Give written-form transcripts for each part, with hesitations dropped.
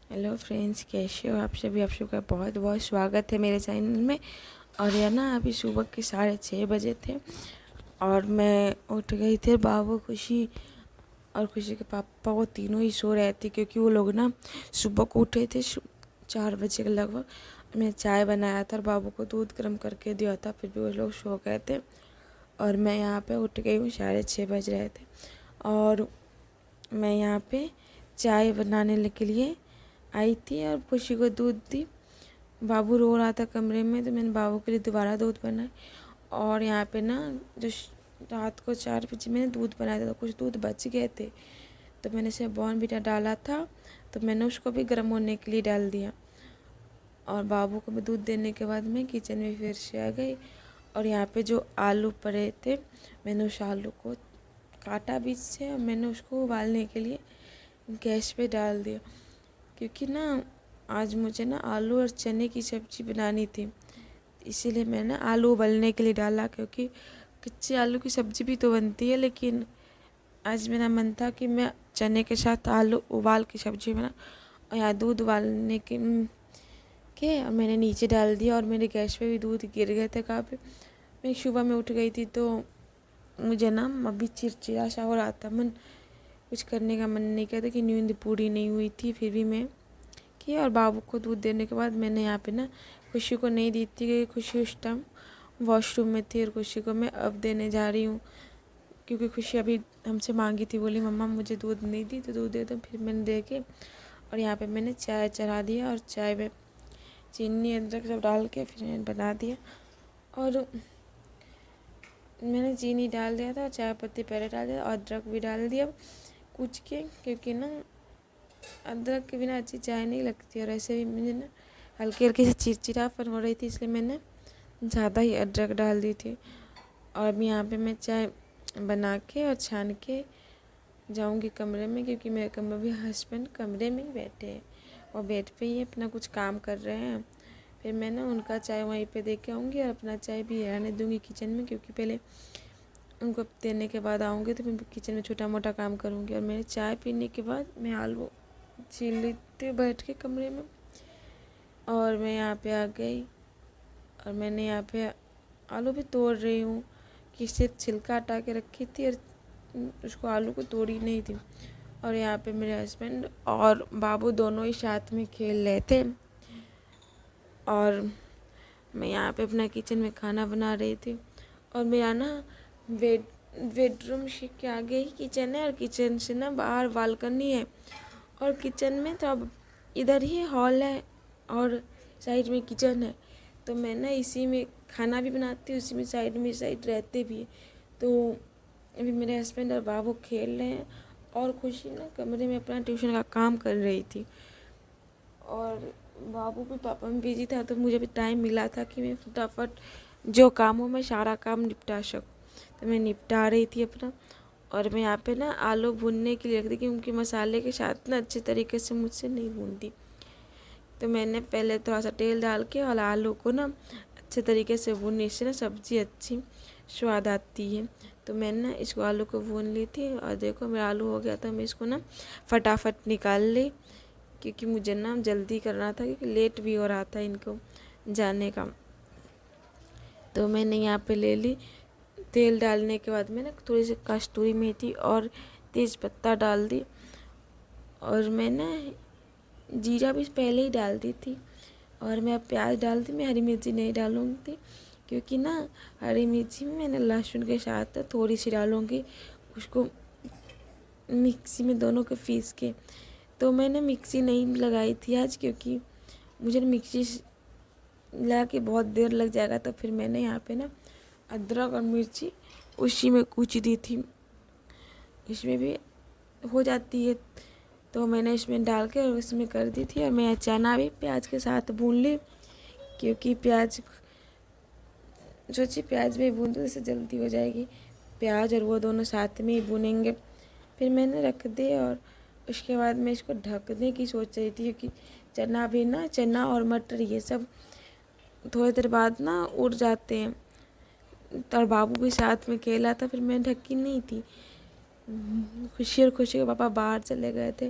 Hello friends, कैसे हो आप सभी। आप सबका बहुत बहुत स्वागत है मेरे चैनल में। और यह ना अभी सुबह के 6:30 बजे थे और मैं उठ गई थी। बाबू, खुशी और खुशी के पापा वो तीनों ही सो रहे थे क्योंकि वो लोग ना सुबह को उठे थे 4 बजे के लगभग। मैं चाय बनाया था और बाबू को दूध गर्म करके दिया था, फिर भी वो लोग सो गए थे और मैं यहाँ पे उठ गई हूँ। 6:30 बज रहे थे और मैं यहाँ पे चाय बनाने के लिए आई थी और खुशी को दूध दी। बाबू रो रहा था कमरे में, तो मैंने बाबू के लिए दोबारा दूध बनाई। और यहाँ पे ना जो रात को 4 बजे मैंने दूध बनाया था तो कुछ दूध बच गए थे, तो मैंने इसे बॉर्नवीटा डाला था, तो मैंने उसको भी गर्म होने के लिए डाल दिया। और बाबू को मैं दूध देने के बाद मैं किचन में फिर से आ गई। और यहाँ पे जो आलू पड़े थे, मैंने उस आलू को काटा बीच से और मैंने उसको उबालने के लिए गैस पे डाल दिया, क्योंकि ना आज मुझे ना आलू और चने की सब्ज़ी बनानी थी, इसीलिए मैंने आलू उबलने के लिए डाला। क्योंकि कच्चे आलू की सब्ज़ी भी तो बनती है, लेकिन आज मेरा मन था कि मैं चने के साथ आलू उबाल की सब्ज़ी बना। और यहाँ दूध उबालने के और मैंने नीचे डाल दिया और मेरे गैस पे भी दूध गिर गए थे काफ़ी। मैं सुबह में उठ गई थी तो मुझे ना अभी चिड़चिड़ा सा हो रहा था, मन कुछ करने का मन नहीं किया था कि नींद पूरी नहीं हुई थी। फिर भी मैं किया और बाबू को दूध देने के बाद मैंने यहाँ पे ना खुशी को नहीं दी थी, क्योंकि खुशी उस टाइम वॉशरूम में थी और खुशी को मैं अब देने जा रही हूँ, क्योंकि खुशी अभी हमसे मांगी थी, बोली मम्मा मुझे दूध नहीं दी तो दूध दे दो। फिर मैंने दे के और यहाँ पे मैंने चाय चढ़ा दिया और चाय में चीनी अदरक सब डाल के फिर मैंने बना दिया। और मैंने चीनी डाल दिया था, चाय पत्ती पहले डाल दिया, अदरक भी डाल दिया कुछ के, क्योंकि ना अदरक के बिना अच्छी चाय नहीं लगती। और ऐसे भी मुझे ना हल्की हल्की सी चिड़चिड़ापन हो रही थी, इसलिए मैंने ज़्यादा ही अदरक डाल दी थी। और अभी यहाँ पे मैं चाय बना के और छान के जाऊँगी कमरे में, क्योंकि मेरे कमरे में हस्बैंड कमरे में ही बैठे हैं और बेड पे ही अपना कुछ काम कर रहे हैं। फिर मैं ना उनका चाय वहीं पे दे के आऊँगी और अपना चाय भी रहने दूँगी किचन में, क्योंकि पहले उनको देने के बाद आऊँगी तो मैं किचन में छोटा मोटा काम करूँगी। और मेरे चाय पीने के बाद मैं आलू छील लेती बैठ के कमरे में। और मैं यहाँ पे आ गई और मैंने यहाँ पे आलू भी तोड़ रही हूँ, कि सिर्फ छिलका हटा के रखी थी और उसको आलू को तोड़ी नहीं थी। और यहाँ पे मेरे हस्बैंड और बाबू दोनों ही साथ में खेल रहे थे और मैं यहाँ पे अपना किचन में खाना बना रही थी। और मेरा ना बेडरूम के आगे ही किचन है और किचन से ना बाहर बालकनी है और किचन में तो अब इधर ही हॉल है और साइड में किचन है, तो मैं ना इसी में खाना भी बनाती हूँ, उसी में साइड रहते भी है। तो अभी मेरे हस्बैंड और बाबू खेल रहे हैं और खुशी ना कमरे में अपना ट्यूशन का काम कर रही थी। और बाबू भी पापा में बिजी था, तो मुझे भी टाइम मिला था कि मैं फटाफट जो काम हो मैं सारा काम निपटा सकूँ, तो मैं निपटा रही थी अपना। और मैं यहाँ पे ना आलू भूनने के लिए रख दी, क्योंकि मसाले के साथ ना अच्छे तरीके से मुझसे नहीं भूनती, तो मैंने पहले थोड़ा सा तेल डाल के और आलू को ना अच्छे तरीके से भूनने से ना सब्ज़ी अच्छी स्वाद आती है। तो मैंने ना इसको आलू को भून ली थी और देखो मेरा आलू हो गया था। मैं इसको ना फटाफट निकाल ली, क्योंकि मुझे ना जल्दी करना था, क्योंकि लेट भी हो रहा था इनको जाने का। तो मैंने यहाँ पे ले ली। तेल डालने के बाद मैंने थोड़ी सी कस्तूरी मेथी और तेज़ पत्ता डाल दी और मैं ना जीरा भी पहले ही डाल दी थी। और मैं प्याज डालती, मैं हरी मिर्ची नहीं डालूँगी, क्योंकि ना हरी मिर्ची में मैंने लहसुन के साथ थोड़ी सी डालूँगी, उसको मिक्सी में दोनों को पीस के। तो मैंने मिक्सी नहीं लगाई थी आज, क्योंकि मुझे मिक्सी लगा के बहुत देर लग जाएगा, तो फिर मैंने यहाँ पे ना अदरक और मिर्ची उसी में कूच दी थी, इसमें भी हो जाती है, तो मैंने इसमें डाल के और उसमें कर दी थी। और मैं चना भी प्याज के साथ भून ली, क्योंकि प्याज सोची प्याज में भून दो जैसे जल्दी हो जाएगी, प्याज और वो दोनों साथ में ही भूनेंगे। फिर मैंने रख दे और उसके बाद मैं इसको ढकने की सोच रही थी, क्योंकि चना और मटर ये सब थोड़ी देर बाद ना उड़ जाते हैं। और बाबू भी साथ में खेला था, फिर मैं ढकी नहीं थी। खुशी और खुशी के पापा बाहर चले गए थे,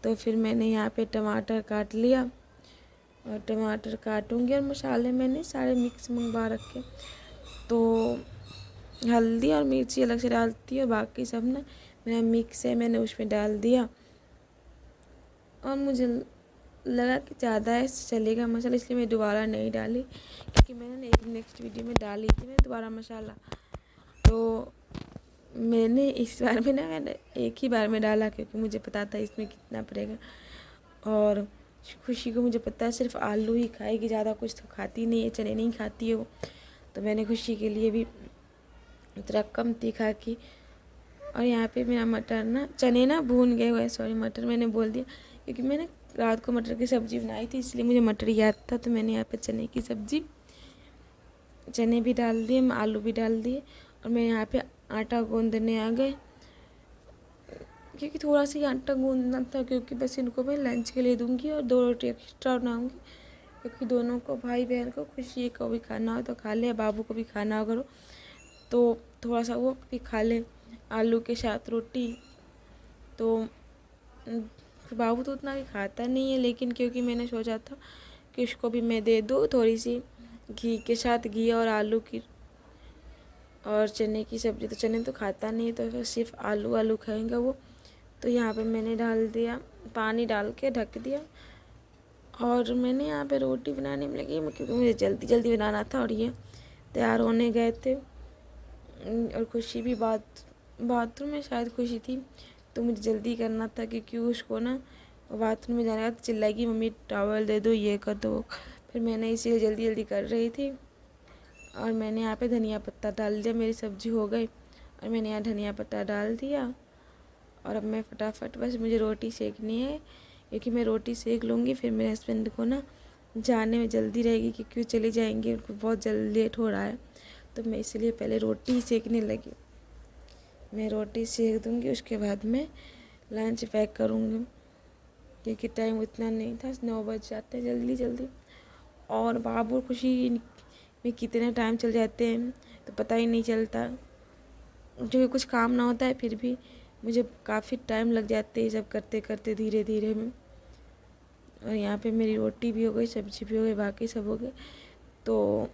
तो फिर मैंने यहाँ पे टमाटर काट लिया और टमाटर काटूँगी और मसाले मैंने सारे मिक्स मंगवा रखे। तो हल्दी और मिर्ची अलग से डालती है, बाकी सब ना मेरा मिक्स है, मैंने उसमें डाल दिया। और मुझे लगा कि ज़्यादा है चलेगा मसाला, इसलिए मैं दोबारा नहीं डाली, क्योंकि मैंने एक नेक्स्ट वीडियो में डाली थी मैं दोबारा मसाला। तो मैंने इस बार में ना मैंने एक ही बार में डाला, क्योंकि मुझे पता था इसमें कितना पड़ेगा। और खुशी को मुझे पता है सिर्फ आलू ही खाएगी, ज़्यादा कुछ तो खाती नहीं है, चने नहीं खाती है वो। तो मैंने खुशी के लिए भी थोड़ा कम तीखा की। और यहाँ पे मेरा मटर ना, चने ना भून गए हुए, सॉरी मटर मैंने बोल दिया, क्योंकि मैंने रात को मटर की सब्ज़ी बनाई थी, इसलिए मुझे मटर याद था। तो मैंने यहाँ पे चने की सब्ज़ी, चने भी डाल दिए, आलू भी डाल दिए। और मैं यहाँ पे आटा गूंदने आ गए, क्योंकि थोड़ा सा ही आटा गूंदना था, क्योंकि बस इनको मैं लंच के लिए दूंगी और 2 रोटी एक्स्ट्रा बनाऊंगी, क्योंकि दोनों को, भाई बहन को, खुशी को भी खाना हो तो खा ले, बाबू को भी खाना हो करो तो थोड़ा सा वो भी खा ले आलू के साथ रोटी। तो बाबू तो उतना भी खाता नहीं है, लेकिन क्योंकि मैंने सोचा था कि उसको भी मैं दे दूँ थोड़ी सी घी के साथ, घी और आलू की और चने की सब्ज़ी। तो चने तो खाता नहीं, तो फिर सिर्फ आलू खाएंगे वो। तो यहाँ पे मैंने डाल दिया, पानी डाल के ढक दिया। और मैंने यहाँ पे रोटी बनाने में लगी, क्योंकि मुझे जल्दी जल्दी बनाना था और ये तैयार होने गए थे। और खुशी भी बाथरूम में शायद खुशी थी, तो मुझे जल्दी करना था, क्योंकि उसको ना बाथरूम में जाने का चिल्लाएगी मम्मी टॉवल दे दो, ये कर दो। फिर मैंने इसीलिए जल्दी जल्दी कर रही थी। और मैंने यहाँ पे धनिया पत्ता डाल दिया, मेरी सब्ज़ी हो गई और मैंने यहाँ धनिया पत्ता डाल दिया। और अब मैं फटाफट, बस मुझे रोटी सेकनी है, क्योंकि मैं रोटी सेक लूँगी, फिर मेरे हस्बैंड को ना जाने में जल्दी रहेगी, क्योंकि वो चले जाएंगे, उनको बहुत जल्दी लेट हो रहा है। तो मैं इसलिए पहले रोटी ही सेकने लगी। मैं रोटी सेक दूँगी, उसके बाद मैं लंच पैक करूँगी, क्योंकि टाइम उतना नहीं था, 9 बज जाते हैं जल्दी जल्दी। और बाबू खुशी में कितना टाइम चल जाते हैं तो पता ही नहीं चलता, जो कुछ काम ना होता है फिर भी मुझे काफ़ी टाइम लग जाते हैं सब करते करते धीरे धीरे में। और यहाँ पे मेरी रोटी भी हो गई, सब्ज़ी भी हो गई, बाकी सब हो गए। तो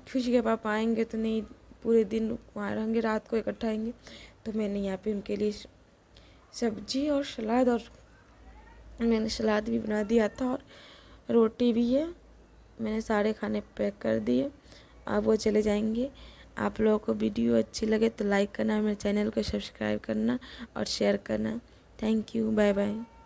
खुशी के पापा आएंगे तो नहीं पूरे दिन वहाँ रहेंगे, रात को इकट्ठा आएंगे। तो मैंने यहाँ पे उनके लिए सब्जी और सलाद, और मैंने सलाद भी बना दिया था और रोटी भी है, मैंने सारे खाने पैक कर दिए। अब वो चले जाएंगे। आप लोगों को वीडियो अच्छी लगे तो लाइक करना, मेरे चैनल को सब्सक्राइब करना और शेयर करना। Thank you, bye bye.